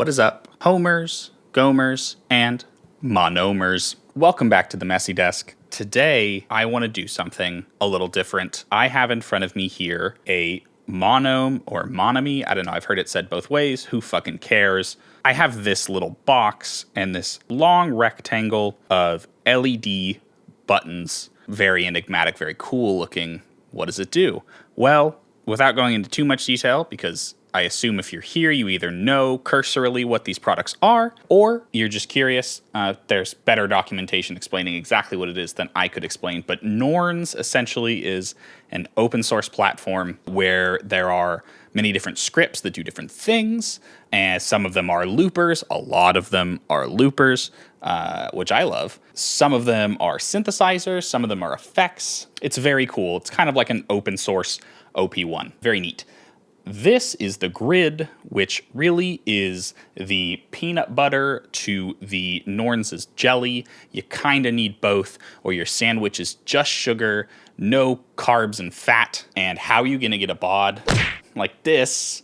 What is up, homers, gomers, and monomers? Welcome back to the Messy Desk. Today, I want to do something a little different. I have in front of me here a monome or monomy. I don't know. I've heard it said both ways. Who fucking cares? I have this little box and this long rectangle of LED buttons. Very enigmatic, very cool looking. What does it do? Well, without going into too much detail, because I assume if you're here, you either know cursorily what these products are, or you're just curious. There's better documentation explaining exactly what it is than I could explain. But Norns essentially is an open source platform where there are many different scripts that do different things. And some of them are loopers. A lot of them are loopers, which I love. Some of them are synthesizers. Some of them are effects. It's very cool. It's kind of like an open source OP1. Very neat. This is the grid, which really is the peanut butter to the Norns' jelly. You kind of need both, or your sandwich is just sugar, no carbs and fat. And how are you going to get a bod like this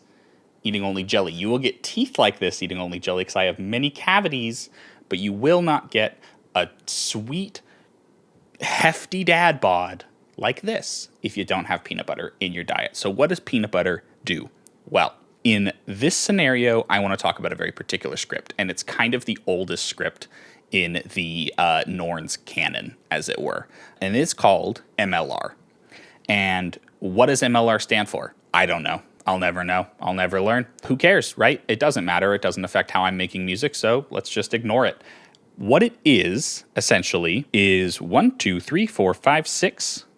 eating only jelly? You will get teeth like this eating only jelly because I have many cavities, but you will not get a sweet, hefty dad bod like this if you don't have peanut butter in your diet. So what does peanut butter do? Well, in this scenario, I want to talk about a very particular script, and it's kind of the oldest script in the Norns canon, as it were, and it's called MLR. And what does MLR stand for? I don't know. I'll never know. I'll never learn. Who cares, right? It doesn't matter. It doesn't affect how I'm making music, so let's just ignore it. What it is, essentially, is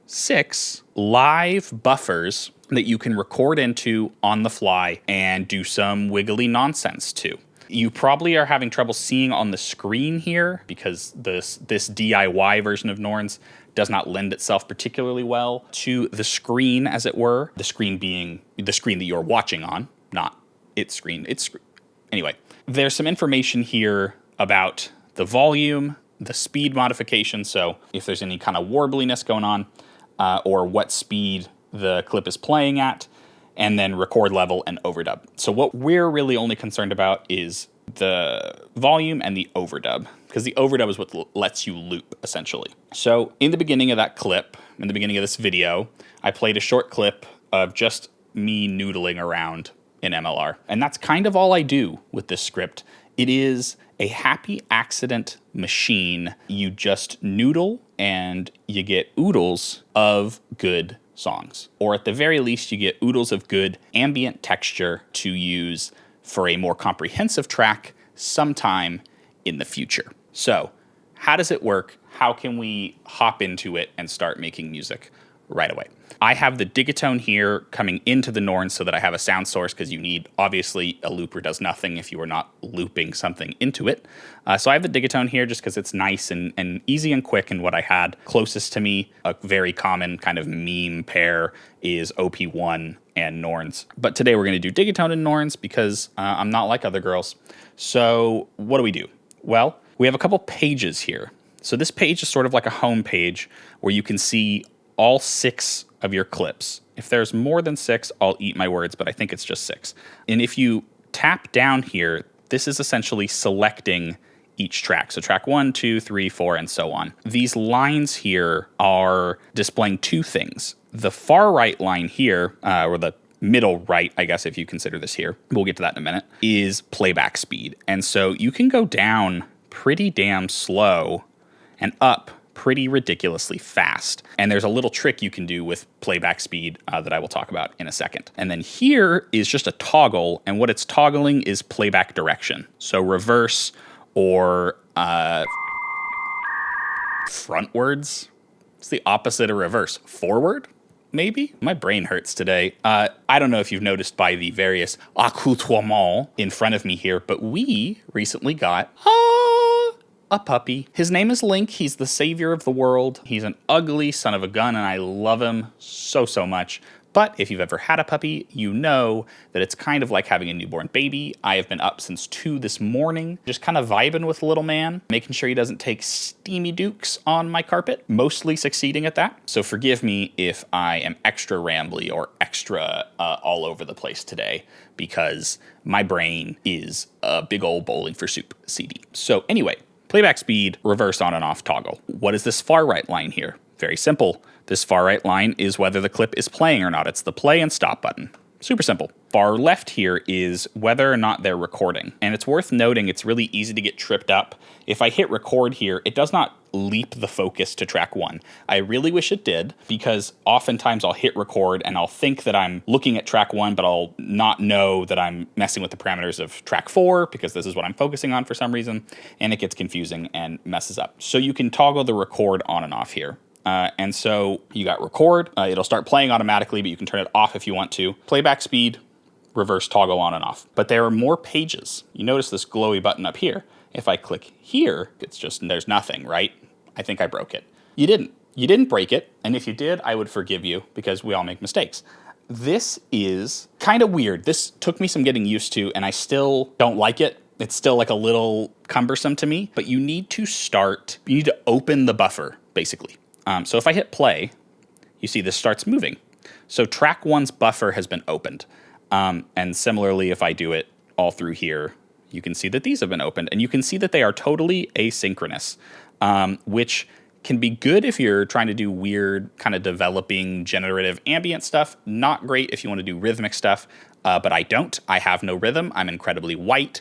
6 live buffers that you can record into on the fly and do some wiggly nonsense to. You probably are having trouble seeing on the screen here because this DIY version of Norns does not lend itself particularly well to the screen, as it were. The screen being the screen that you're watching on, not its screen. Anyway, there's some information here about the volume, the speed modification, so if there's any kind of warbliness going on, or what speed the clip is playing at, and then record level and overdub. So what we're really only concerned about is the volume and the overdub, because the overdub is what lets you loop, essentially. So in the beginning of that clip, in the beginning of this video, I played a short clip of just me noodling around in MLR. And that's kind of all I do with this script. It is a happy accident machine. You just noodle and you get oodles of good songs. Or at the very least, you get oodles of good ambient texture to use for a more comprehensive track sometime in the future. So how does it work? How can we hop into it and start making music right away? I have the digatone here coming into the Norns so that I have a sound source, because you need, obviously, a looper does nothing if you are not looping something into it. So I have the digatone here just because it's nice and easy and quick, and what I had closest to me, a very common kind of meme pair, is OP1 and Norns. But today we're going to do digatone and Norns because I'm not like other girls. So what do? Well, we have a couple pages here. So this page is sort of like a home page where you can see all 6 of your clips. If there's more than 6, I'll eat my words, but I think it's just 6. And if you tap down here, this is essentially selecting each track. So track 1, 2, 3, 4, and so on. These lines here are displaying 2 things. The far right line here, or the middle right, I guess if you consider this here, we'll get to that in a minute, is playback speed. And so you can go down pretty damn slow and up pretty ridiculously fast. And there's a little trick you can do with playback speed that I will talk about in a second. And then here is just a toggle, and what it's toggling is playback direction. So reverse or frontwards. It's the opposite of reverse. Forward, maybe? My brain hurts today. I don't know if you've noticed by the various accoutrements in front of me here, but we recently got a puppy. His name is Link. He's the savior of the world. He's an ugly son of a gun, and I love him so much. But if you've ever had a puppy, you know that it's kind of like having a newborn baby. I have been up since 2 this morning, just kind of vibing with little man, making sure he doesn't take steamy dukes on my carpet, mostly succeeding at that. So forgive me if I am extra rambly or extra all over the place today, because my brain is a big old Bowling for Soup CD. So anyway, playback speed, reverse on and off toggle. What is this far right line here? Very simple. This far right line is whether the clip is playing or not. It's the play and stop button. Super simple. Far left here is whether or not they're recording. And it's worth noting it's really easy to get tripped up. If I hit record here, it does not leap the focus to track 1. I really wish it did, because oftentimes I'll hit record and I'll think that I'm looking at track 1, but I'll not know that I'm messing with the parameters of track 4, because this is what I'm focusing on for some reason, and it gets confusing and messes up. So you can toggle the record on and off here. And so you got record, it'll start playing automatically, but you can turn it off if you want to. Playback speed, reverse toggle on and off. But there are more pages. You notice this glowy button up here. If I click here, it's just, there's nothing, right? I think I broke it. You didn't. You didn't break it. And if you did, I would forgive you, because we all make mistakes. This is kind of weird. This took me some getting used to, and I still don't like it. It's still like a little cumbersome to me, but you need to open the buffer, basically. So if I hit play, you see this starts moving. So track 1's buffer has been opened. And similarly, if I do it all through here, you can see that these have been opened. And you can see that they are totally asynchronous, which can be good if you're trying to do weird kind of developing generative ambient stuff. Not great if you want to do rhythmic stuff, but I don't. I have no rhythm. I'm incredibly white.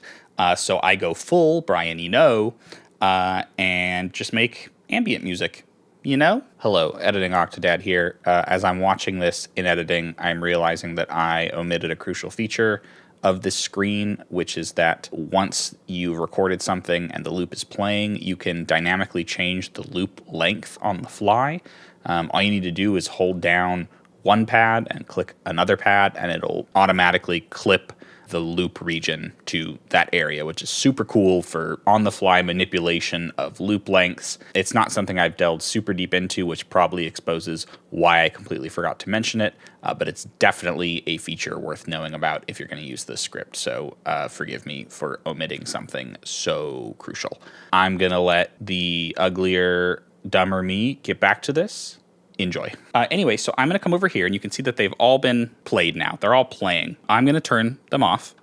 So I go full Brian Eno and just make ambient music. You know? Hello, Editing Octodad here. As I'm watching this in editing, I'm realizing that I omitted a crucial feature of this screen, which is that once you've recorded something and the loop is playing, you can dynamically change the loop length on the fly. All you need to do is hold down one pad and click another pad, and it'll automatically clip the loop region to that area, which is super cool for on-the-fly manipulation of loop lengths. It's not something I've delved super deep into, which probably exposes why I completely forgot to mention it, but it's definitely a feature worth knowing about if you're going to use this script, so forgive me for omitting something so crucial. I'm going to let the uglier, dumber me get back to this. Enjoy. Anyway, so I'm going to come over here, and you can see that they've all been played now. They're all playing. I'm going to turn them off.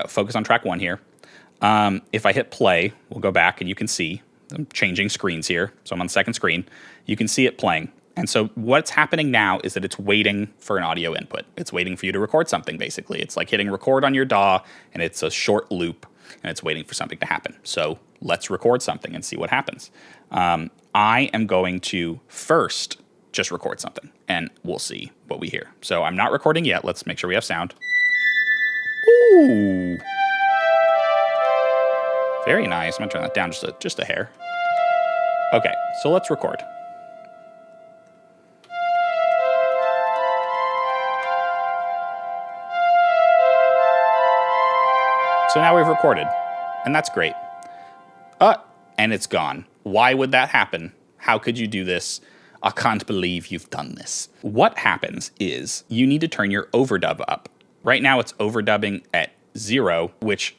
Focus on track 1 here. If I hit play, we'll go back, and you can see I'm changing screens here. So I'm on the second screen. You can see it playing. And so what's happening now is that it's waiting for an audio input. It's waiting for you to record something, basically. It's like hitting record on your DAW, and it's a short loop, and it's waiting for something to happen. So let's record something and see what happens. I am going to first just record something, and we'll see what we hear. So I'm not recording yet. Let's make sure we have sound. Ooh. Very nice. I'm going to turn that down just a hair. Okay, so let's record. So now we've recorded, and that's great. And it's gone. Why would that happen? How could you do this? I can't believe you've done this. What happens is you need to turn your overdub up. Right now it's overdubbing at 0, which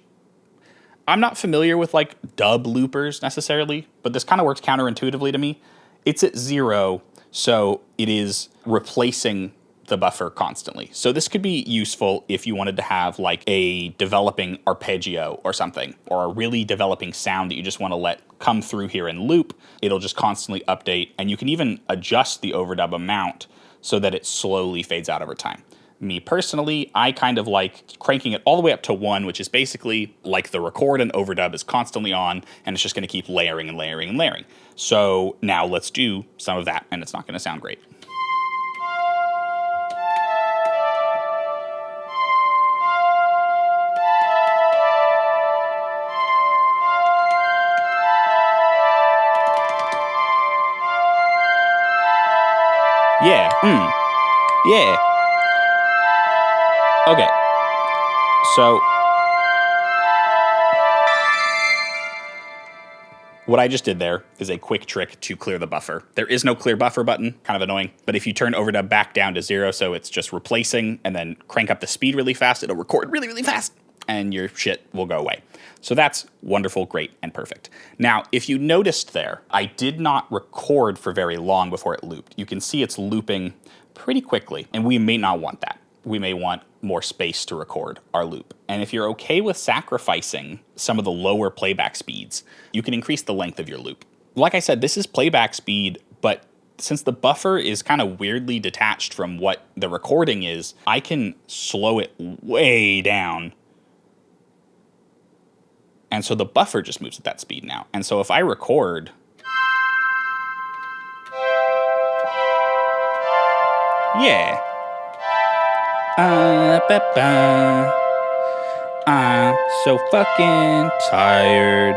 I'm not familiar with like dub loopers necessarily, but this kind of works counterintuitively to me. It's at 0, so it is replacing the buffer constantly. So this could be useful if you wanted to have like a developing arpeggio or something, or a really developing sound that you just want to let come through here and loop. It'll just constantly update, and you can even adjust the overdub amount so that it slowly fades out over time. Me personally, I kind of like cranking it all the way up to 1, which is basically like the record and overdub is constantly on, and it's just going to keep layering and layering and layering. So now let's do some of that, and it's not going to sound great. Yeah, yeah. Okay, so What I just did there is a quick trick to clear the buffer. There is no clear buffer button, kind of annoying, but if you turn overdub back down to 0, so it's just replacing, and then crank up the speed really fast, it'll record really, really fast, and your shit will go away. So that's wonderful, great, and perfect. Now, if you noticed there, I did not record for very long before it looped. You can see it's looping pretty quickly, and we may not want that. We may want more space to record our loop. And if you're okay with sacrificing some of the lower playback speeds, you can increase the length of your loop. Like I said, this is playback speed, but since the buffer is kind of weirdly detached from what the recording is, I can slow it way down. And so the buffer just moves at that speed now. And so if I record, yeah. I'm so fucking tired.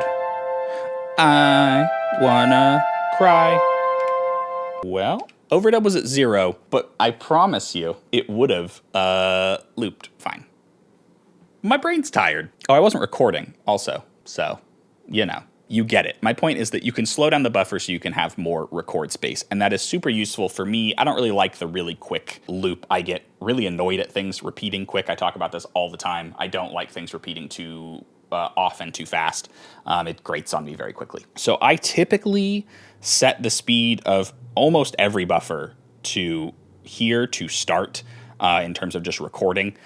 I wanna cry. Well, overdub was at 0, but I promise you it would have looped fine. My brain's tired. Oh, I wasn't recording also, so, you know. You get it. My point is that you can slow down the buffer so you can have more record space, and that is super useful for me. I don't really like the really quick loop. I get really annoyed at things repeating quick. I talk about this all the time. I don't like things repeating too often, too fast. It grates on me very quickly. So I typically set the speed of almost every buffer to here to start in terms of just recording,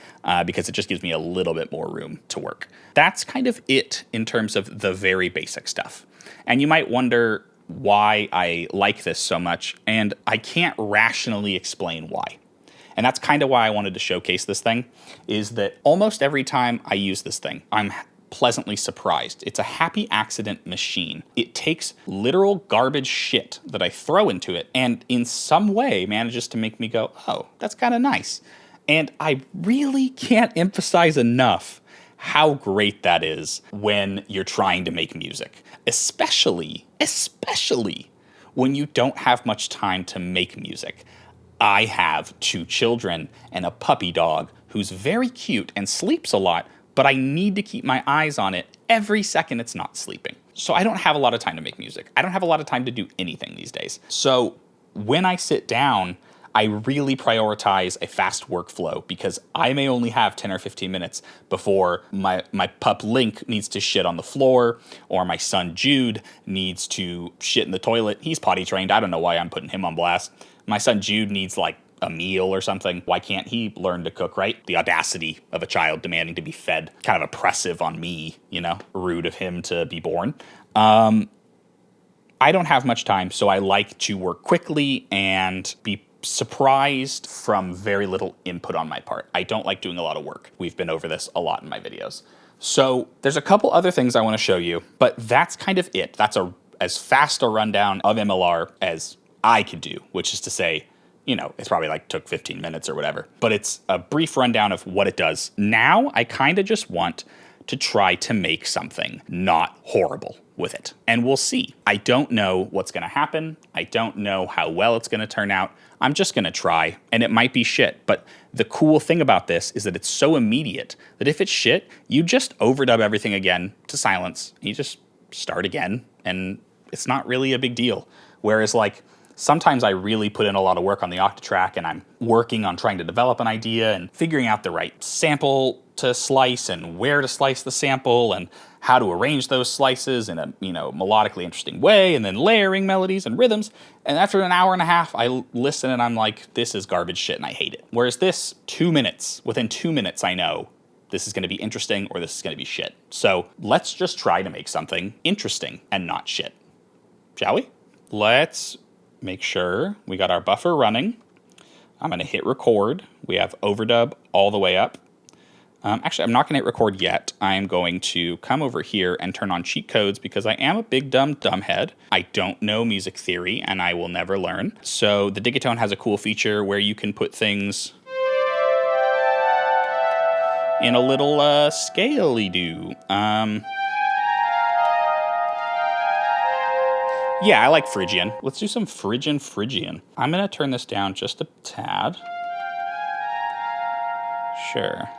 because it just gives me a little bit more room to work. That's kind of it in terms of the very basic stuff. And you might wonder why I like this so much, and I can't rationally explain why. And that's kind of why I wanted to showcase this thing, is that almost every time I use this thing, I'm pleasantly surprised. It's a happy accident machine. It takes literal garbage shit that I throw into it and in some way manages to make me go, oh, that's kind of nice. And I really can't emphasize enough how great that is when you're trying to make music, especially when you don't have much time to make music. I have 2 children and a puppy dog who's very cute and sleeps a lot, but I need to keep my eyes on it every second it's not sleeping. So I don't have a lot of time to make music. I don't have a lot of time to do anything these days. So when I sit down, I really prioritize a fast workflow because I may only have 10 or 15 minutes before my pup Link needs to shit on the floor, or my son Jude needs to shit in the toilet. He's potty trained. I don't know why I'm putting him on blast. My son Jude needs like a meal or something. Why can't he learn to cook, right? The audacity of a child demanding to be fed. Kind of oppressive on me, you know? Rude of him to be born. I don't have much time, so I like to work quickly and be surprised from very little input on my part. I don't like doing a lot of work. We've been over this a lot in my videos. So there's a couple other things I want to show you, but that's kind of it. That's as fast a rundown of MLR as I could do, which is to say, you know, it's probably like took 15 minutes or whatever, but it's a brief rundown of what it does. Now I kind of just want to try to make something not horrible with it. And we'll see. I don't know what's going to happen. I don't know how well it's going to turn out. I'm just going to try, and it might be shit. But the cool thing about this is that it's so immediate that if it's shit, you just overdub everything again to silence. You just start again, and it's not really a big deal. Whereas like, sometimes I really put in a lot of work on the Octatrack, and I'm working on trying to develop an idea and figuring out the right sample to slice and where to slice the sample and how to arrange those slices in a, you know, melodically interesting way, and then layering melodies and rhythms. And after an hour and a half, I listen and I'm like, this is garbage shit and I hate it. Whereas this, 2 minutes, within 2 minutes, I know this is going to be interesting or this is going to be shit. So let's just try to make something interesting and not shit. Shall we? Let's make sure we got our buffer running. I'm going to hit record. We have overdub all the way up. Actually, I'm not going to hit record yet. I'm going to come over here and turn on cheat codes because I am a big dumbhead. I don't know music theory and I will never learn. So the Digitone has a cool feature where you can put things in a little scale-y-do. Yeah, I like Phrygian. Let's do some Phrygian. I'm going to turn this down just a tad. Sure.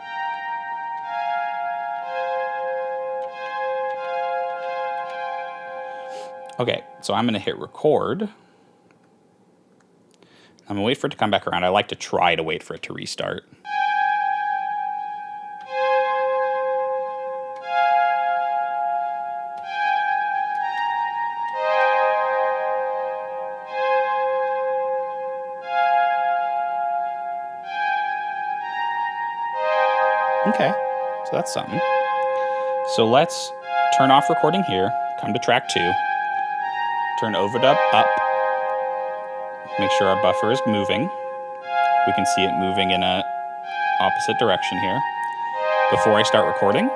Okay, so I'm going to hit record. I'm going to wait for it to come back around. I like to try to wait for it to restart. Okay, so that's something. So let's turn off recording here, come to track 2, turn overdub up, make sure our buffer is moving. We can see it moving in a opposite direction here. Before I start recording,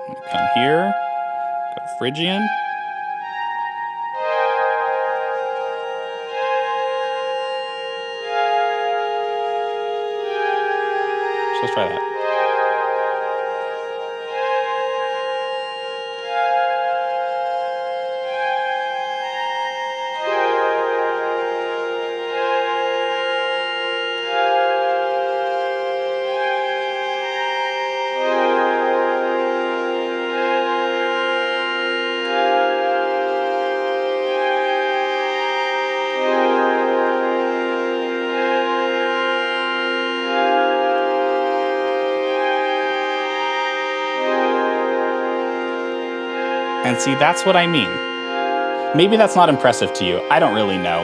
I'm gonna come here, go to Phrygian. So let's try that. And see, that's what I mean. Maybe that's not impressive to you. I don't really know.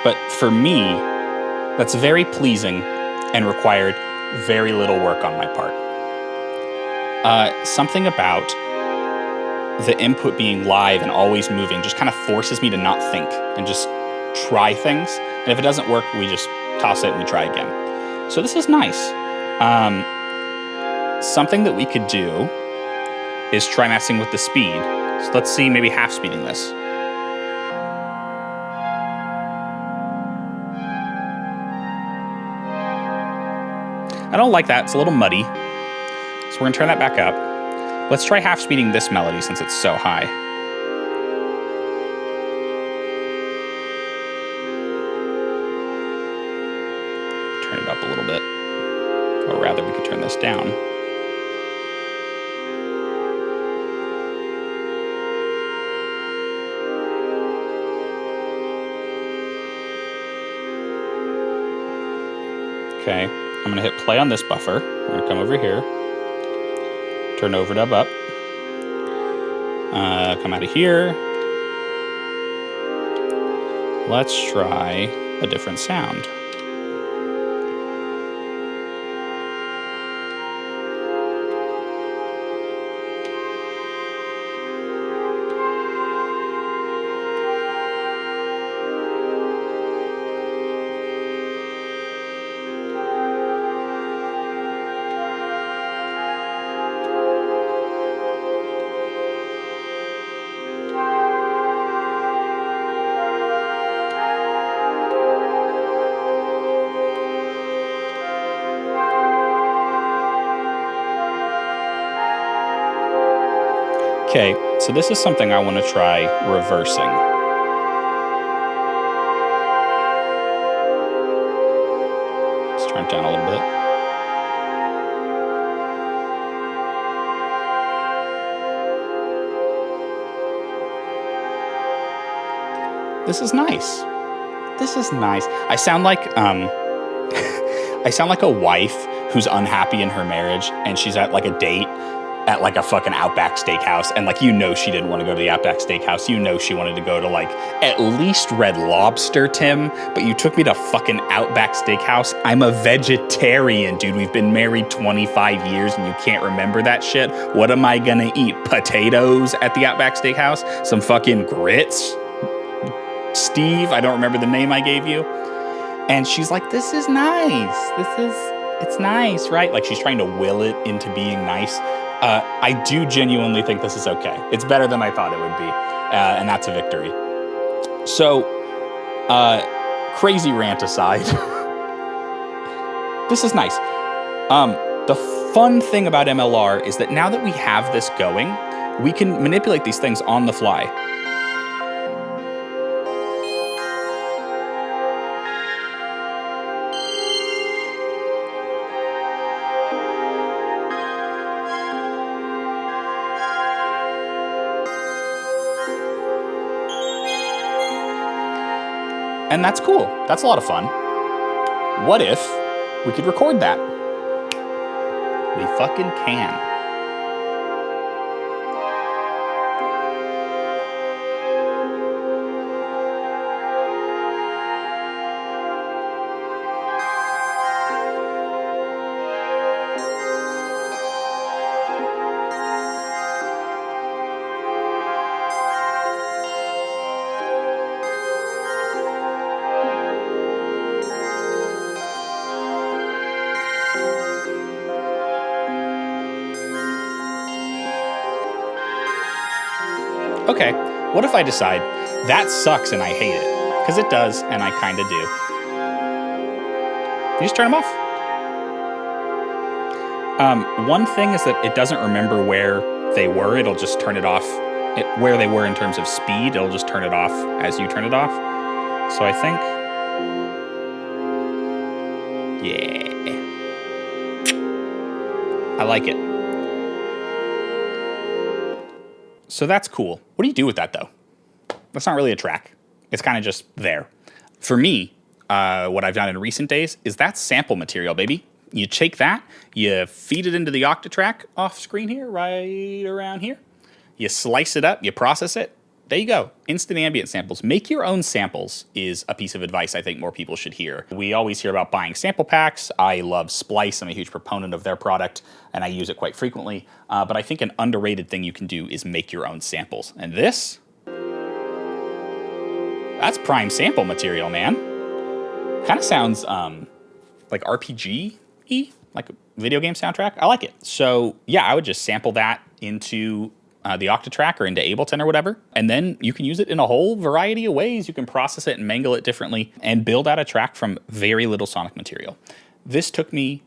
But for me, that's very pleasing and required very little work on my part. Something about the input being live and always moving just kind of forces me to not think and just try things. And if it doesn't work, we just toss it and we try again. So this is nice. Something that we could do is try messing with the speed. So let's see, maybe half speeding this. I don't like that, it's a little muddy. So we're gonna turn that back up. Let's try half speeding this melody since it's so high. Turn it up a little bit. Or rather, we could turn this down. Okay, I'm gonna hit play on this buffer. We're gonna come over here, turn overdub up, come out of here. Let's try a different sound. Okay, so this is something I want to try reversing. Let's turn it down a little bit. This is nice. This is nice. I sound like I sound like a wife who's unhappy in her marriage and she's at like a date at like a fucking Outback Steakhouse, and like, you know, she didn't want to go to the Outback Steakhouse. You know, she wanted to go to like at least Red Lobster, Tim, but you took me to fucking Outback Steakhouse. I'm a vegetarian, dude. We've been married 25 years and you can't remember that shit. What am I gonna eat? Potatoes at the Outback Steakhouse? Some fucking grits? Steve, I don't remember the name I gave you. And she's like, this is nice. It's nice, right? Like, she's trying to will it into being nice. I do genuinely think this is okay. It's better than I thought it would be, and that's a victory. So, crazy rant aside, this is nice. The fun thing about MLR is that now that we have this going, we can manipulate these things on the fly. And that's cool. That's a lot of fun. What if we could record that? We fucking can. Okay, what if I decide that sucks and I hate it? Because it does, and I kind of do. You just turn them off. One thing is that it doesn't remember where they were. It'll just turn it off. Where they were in terms of speed, it'll just turn it off as you turn it off. So I think... yeah. I like it. So that's cool. What do you do with that, though? That's not really a track. It's kind of just there. For me, what I've done in recent days is that's sample material, baby. You take that, you feed it into the Octatrack off screen here, right around here. You slice it up, you process it. There you go. Instant ambient samples. Make your own samples is a piece of advice I think more people should hear. We always hear about buying sample packs. I love Splice. I'm a huge proponent of their product, and I use it quite frequently. But I think an underrated thing you can do is make your own samples. And this, that's prime sample material, man. Kind of sounds like RPG-y, like a video game soundtrack. I like it. So yeah, I would just sample that into the Octatrack or into Ableton or whatever. And then you can use it in a whole variety of ways. You can process it and mangle it differently and build out a track from very little sonic material. This took me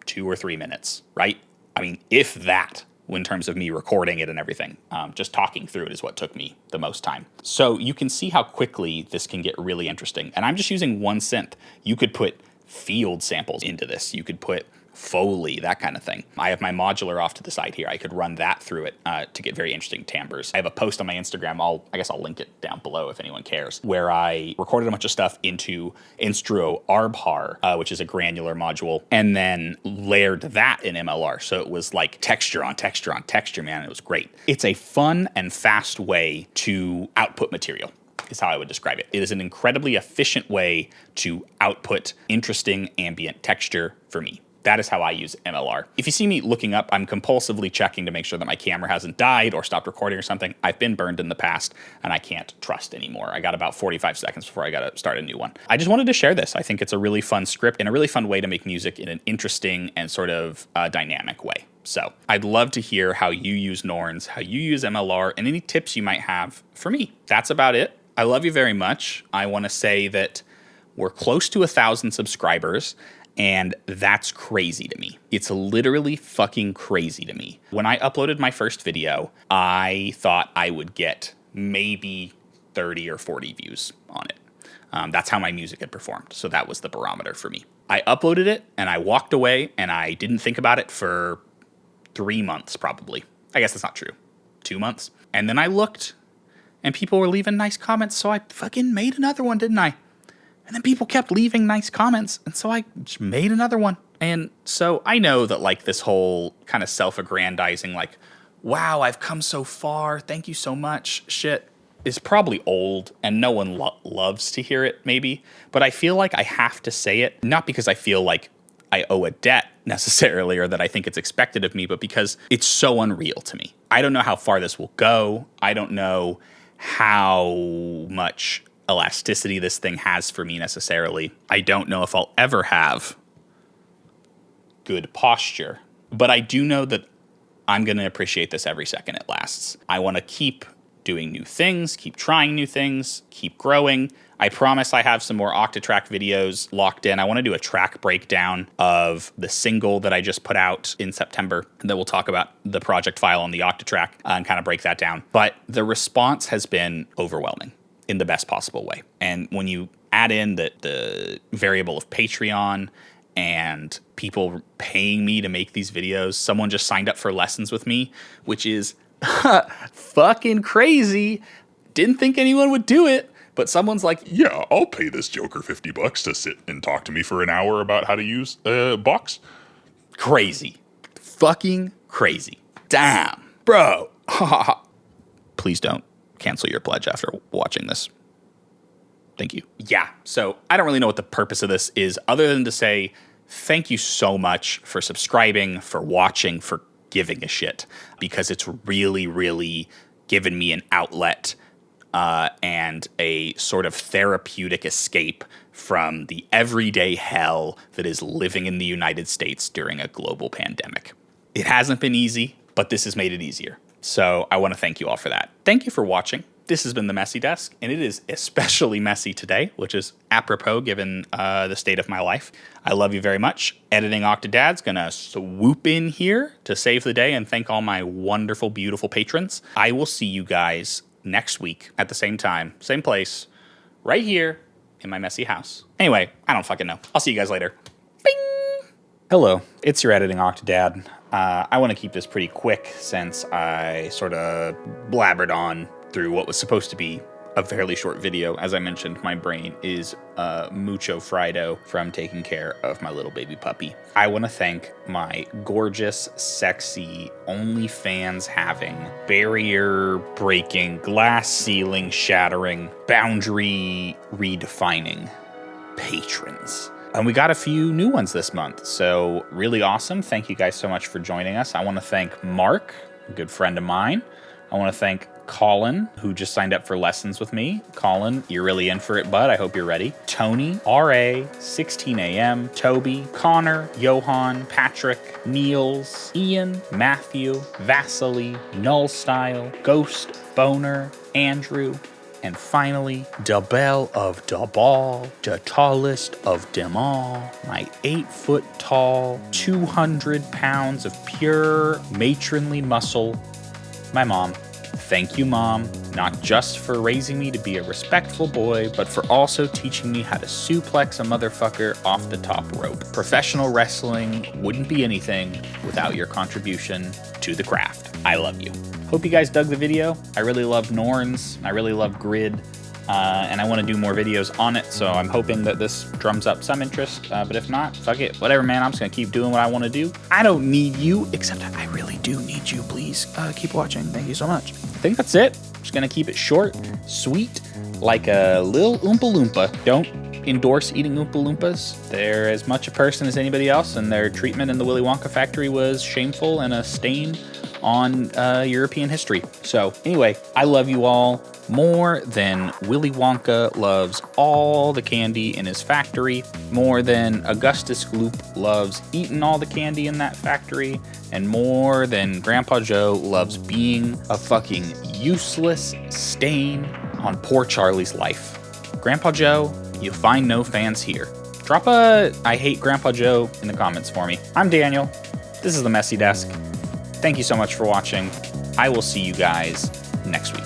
2 or 3 minutes, right? I mean, if that, in terms of me recording it and everything. Just talking through it is what took me the most time. So you can see how quickly this can get really interesting. And I'm just using one synth. You could put field samples into this. You could put Foley, that kind of thing. I have my modular off to the side here. I could run that through it to get very interesting timbres. I have a post on my Instagram. I guess I'll link it down below if anyone cares, where I recorded a bunch of stuff into Instruo Arbhar, which is a granular module, and then layered that in MLR. So it was like texture on texture on texture, man. It was great. It's a fun and fast way to output material, is how I would describe it. It is an incredibly efficient way to output interesting ambient texture for me. That is how I use MLR. If you see me looking up, I'm compulsively checking to make sure that my camera hasn't died or stopped recording or something. I've been burned in the past, and I can't trust anymore. I got about 45 seconds before I got to start a new one. I just wanted to share this. I think it's a really fun script and a really fun way to make music in an interesting and sort of dynamic way. So I'd love to hear how you use Norns, how you use MLR, and any tips you might have for me. That's about it. I love you very much. I want to say that we're close to 1,000 subscribers, and that's crazy to me. It's literally fucking crazy to me. When I uploaded my first video, I thought I would get maybe 30 or 40 views on it. That's how my music had performed. So that was the barometer for me. I uploaded it and I walked away and I didn't think about it for 3 months probably. I guess that's not true. 2 months. And then I looked and people were leaving nice comments. So I fucking made another one, didn't I? And then people kept leaving nice comments, and so I just made another one. And so I know that like this whole kind of self-aggrandizing, like, wow, I've come so far, thank you so much, shit, is probably old, and no one loves to hear it, maybe. But I feel like I have to say it, not because I feel like I owe a debt necessarily or that I think it's expected of me, but because it's so unreal to me. I don't know how far this will go. I don't know how much elasticity this thing has for me necessarily. I don't know if I'll ever have good posture, but I do know that I'm going to appreciate this every second it lasts. I want to keep doing new things, keep trying new things, keep growing. I promise I have some more Octatrack videos locked in. I want to do a track breakdown of the single that I just put out in September, and then we'll talk about the project file on the Octatrack and kind of break that down. But the response has been overwhelming in the best possible way. And when you add in the variable of Patreon and people paying me to make these videos, someone just signed up for lessons with me, which is fucking crazy. Didn't think anyone would do it, But someone's like, Yeah, I'll pay this Joker $50 to sit and talk to me for an hour about how to use Box. crazy. Fucking crazy. Damn, bro. Please don't cancel your pledge after watching this. Thank you. Yeah, so I don't really know what the purpose of this is other than to say thank you so much for subscribing, for watching, for giving a shit, because it's really, really given me an outlet and a sort of therapeutic escape from the everyday hell that is living in the United States during a global pandemic. It hasn't been easy, but this has made it easier. So I want to thank you all for that. Thank you for watching. This has been The Messy Desk, and it is especially messy today, which is apropos given the state of my life. I love you very much. Editing Octodad's going to swoop in here to save the day and thank all my wonderful, beautiful patrons. I will see you guys next week at the same time, same place, right here in my messy house. Anyway, I don't fucking know. I'll see you guys later. Bing! Hello, it's your Editing Octodad. I want to keep this pretty quick since I sort of blabbered on through what was supposed to be a fairly short video. As I mentioned, my brain is mucho frido from taking care of my little baby puppy. I want to thank my gorgeous, sexy, OnlyFans having, barrier breaking, glass ceiling shattering, boundary redefining patrons. And we got a few new ones this month, so really awesome. Thank you guys so much for joining us. I want to thank Mark, a good friend of mine. I want to thank Colin, who just signed up for lessons with me. Colin, you're really in for it, bud. I hope you're ready. Tony, RA, 16am, Toby, Connor, Johan, Patrick, Niels, Ian, Matthew, Vasily, Null Style, Ghost, Boner, Andrew, and finally, Da Belle of Da Ball, the tallest of them all, my 8-foot tall, 200 pounds of pure matronly muscle, my mom. Thank you, Mom, not just for raising me to be a respectful boy, but for also teaching me how to suplex a motherfucker off the top rope. Professional wrestling wouldn't be anything without your contribution to the craft. I love you. Hope you guys dug the video. I really love Norns. I really love Grid. And I want to do more videos on it, so I'm hoping that this drums up some interest, but if not, fuck it, whatever, man. I'm just gonna keep doing what I want to do. I don't need you, except I really do need you. Please keep watching. Thank you so much. I think that's it. Just gonna keep it short, sweet, like a little Oompa Loompa. Don't endorse eating Oompa Loompas. They're as much a person as anybody else, and their treatment in the Willy Wonka factory was shameful and a stain on European history. So anyway, I love you all more than Willy Wonka loves all the candy in his factory, more than Augustus Gloop loves eating all the candy in that factory, and more than Grandpa Joe loves being a fucking useless stain on poor Charlie's life. Grandpa Joe, you find no fans here. Drop a I hate Grandpa Joe in the comments for me. I'm Daniel. This is The Messy Desk. Thank you so much for watching. I will see you guys next week.